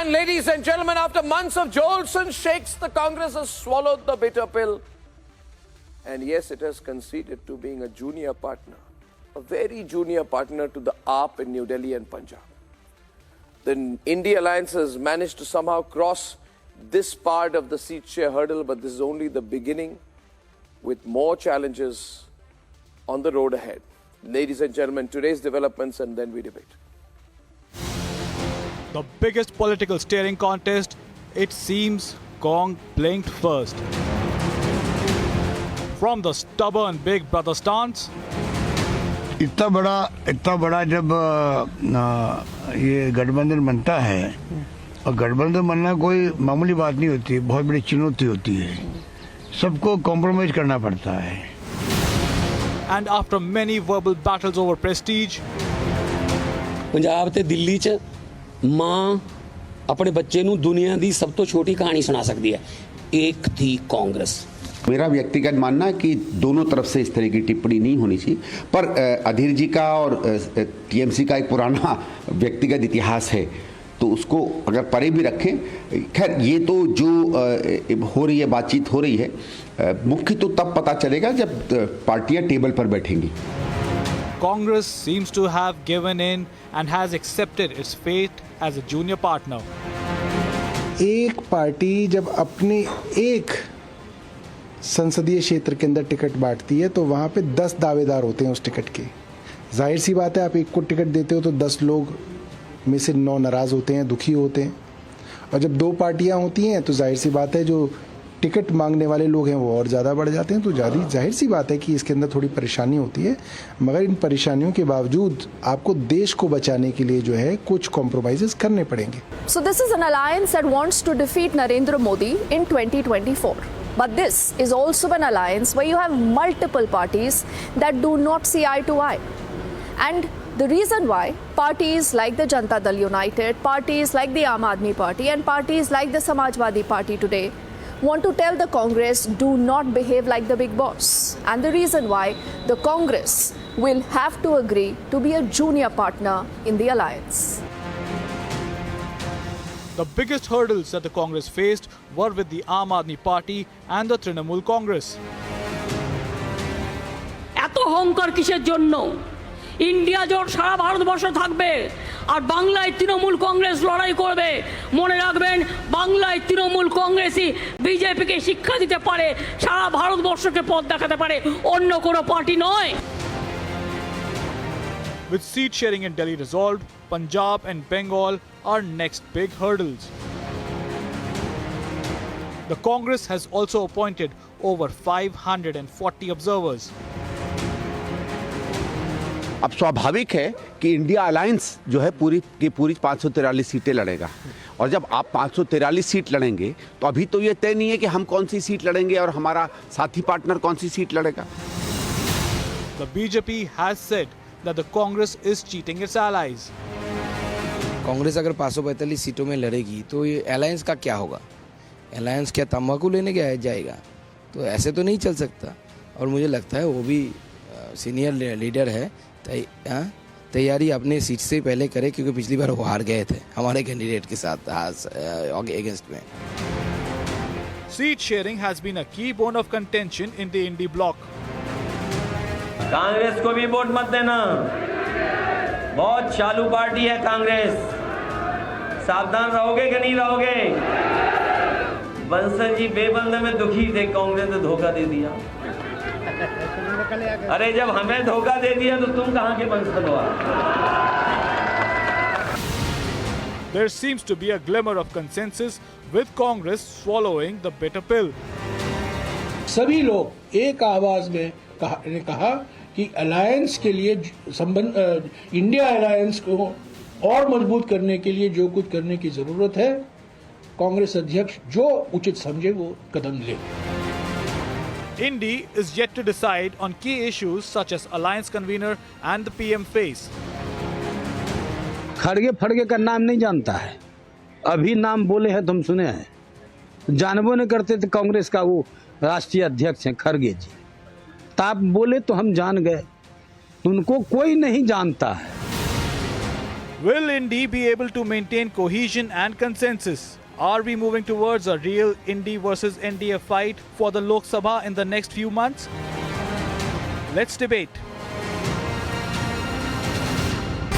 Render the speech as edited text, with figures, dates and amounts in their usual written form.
And ladies and gentlemen, after months of jolts and shakes, the Congress has swallowed the bitter pill. And yes, it has conceded to being a junior partner, a very junior partner to the AAP in New Delhi and Punjab. The India Alliance has managed to somehow cross this part of the seat share hurdle, but this is only the beginning, with more challenges on the road ahead. Ladies and gentlemen, today's developments, and then we debate. The biggest political steering contest, it seems Kong blinked first. From the stubborn big brother stance, इतना बड़ा जब ये गठबंधन बनता है, और गठबंधन बनना कोई मामूली बात नहीं होती, बहुत बड़ी चुनौती होती है, सबको कॉम्प्रोमाइज करना पड़ता है. and after many verbal battles over prestige, Punjab ते दिल्ली च मां अपने बच्चे नूं दुनिया दी सब तो छोटी कहानी सुना सकती है. एक थी कांग्रेस. मेरा व्यक्तिगत मानना है कि दोनों तरफ से इस तरह की टिप्पणी नहीं होनी चाहिए, पर अधीर जी का और टीएमसी का एक पुराना व्यक्तिगत इतिहास है, तो उसको अगर परे भी रखें. खैर, ये तो जो हो रही है, बातचीत हो रही है, मुख्य तो तब पता चलेगा जब पार्टियां टेबल पर बैठेंगी. Congress seems to have given in and has accepted its fate as a junior partner. एक पार्टी जब अपने एक संसदीय क्षेत्र के अंदर टिकट बांटती है तो वहाँ पे 10 दावेदार होते हैं उस टिकट के. जाहिर सी बात है, आप एक को टिकट देते हो तो 10 लोग में से 9 नाराज़ होते हैं, दुखी होते हैं. और जब 2 पार्टियाँ होती हैं तो जाहिर सी बात है, जो टिकट मांगने वाले लोग हैं वो और ज़्यादा बढ़ जाते हैं. तो जाहिर सी बात है कि इसके अंदर थोड़ी परेशानी होती है, मगर इन परेशानियों के बावजूद आपको देश को बचाने के लिए जो है कुछ कॉम्प्रोमाइज़ेस करने पड़ेंगे. So this is an alliance that wants to defeat Narendra Modi in 2024. But this is also an alliance where you have multiple parties that do not see eye to eye. And the reason why parties like the Janata Dal United, parties like the Aam Aadmi Party and parties like the Samajwadi Party today want to tell the Congress do not behave like the big boss. And the reason why the Congress will have to agree to be a junior partner in the alliance. The biggest hurdles that the Congress faced were with the Aam Aadmi Party and the Trinamool Congress. এত অহংকার কিসের জন্য? India জোট সারা ভারতবর্ষে থাকবে আর বাংলায় তৃণমূল কংগ্রেস লড়াই করবে. মনে রাখবেন, বাংলায় তৃণমূল কংগ্রেসই বিজেপিকে শিক্ষা দিতে পারে, সারা ভারতবর্ষকে পথ দেখাতে পারে, অন্য কোনো পার্টি নয়. With seat sharing in Delhi resolved, Punjab and Bengal are next big hurdles. The Congress has also appointed over 540 observers. अब स्वाभाविक है कि इंडिया अलायंस जो है पूरी की पूरी 543 सीटें लड़ेगा, और जब आप 543 सीट लड़ेंगे तो अभी तो ये तय नहीं है कि हम कौन सी सीट लड़ेंगे और हमारा साथी पार्टनर कौन सी सीट लड़ेगा. The BJP has said that the Congress is cheating its allies. Congress अगर 545 सीटों में लड़ेगी तो ये अलायंस का क्या होगा? अलायंस क्या तंबाकू लेने गया जाएगा? तो ऐसे तो नहीं चल सकता. और मुझे लगता है वो भी सीनियर लीडर है, तैयारी अपने सीट से पहले करे, क्योंकि पिछली बार वो हार गए थे हमारे कैंडिडेट के साथ अगेंस्ट में. Seat sharing has been a key bone of contention in the Indy bloc. Congress को भी वोट मत देना, बहुत चालू पार्टी है कांग्रेस. सावधान रहोगे कि नहीं रहोगे? बंसल जी बेबंदे में दुखी थे, कांग्रेस ने धोखा दे दिया. अरे जब हमें धोखा दे दिया तो तुम कहां के बंसल हो? There seems to be a glimmer of consensus with Congress swallowing the bitter pill. सभी लोग एक आवाज में ने कहा कि अलायंस के लिए इंडिया अलायंस को और मजबूत करने के लिए जो कुछ करने की जरूरत है, कांग्रेस अध्यक्ष जो उचित समझे वो कदम ले. Indy is yet to decide on key issues such as alliance convener and the PM face. खड़गे फड़गे का नाम नहीं जानता है, अभी नाम बोले हैं तुम सुने हैं. जानबो नहीं करते थे कांग्रेस का वो राष्ट्रीय अध्यक्ष हैं खड़गे जी. तो आप बोले तो हम जान गए, उनको कोई नहीं जानता है. Will Indy be able to maintain cohesion and consensus? Are we moving towards a real Indy versus NDA fight for the Lok Sabha in the next few months? Let's debate.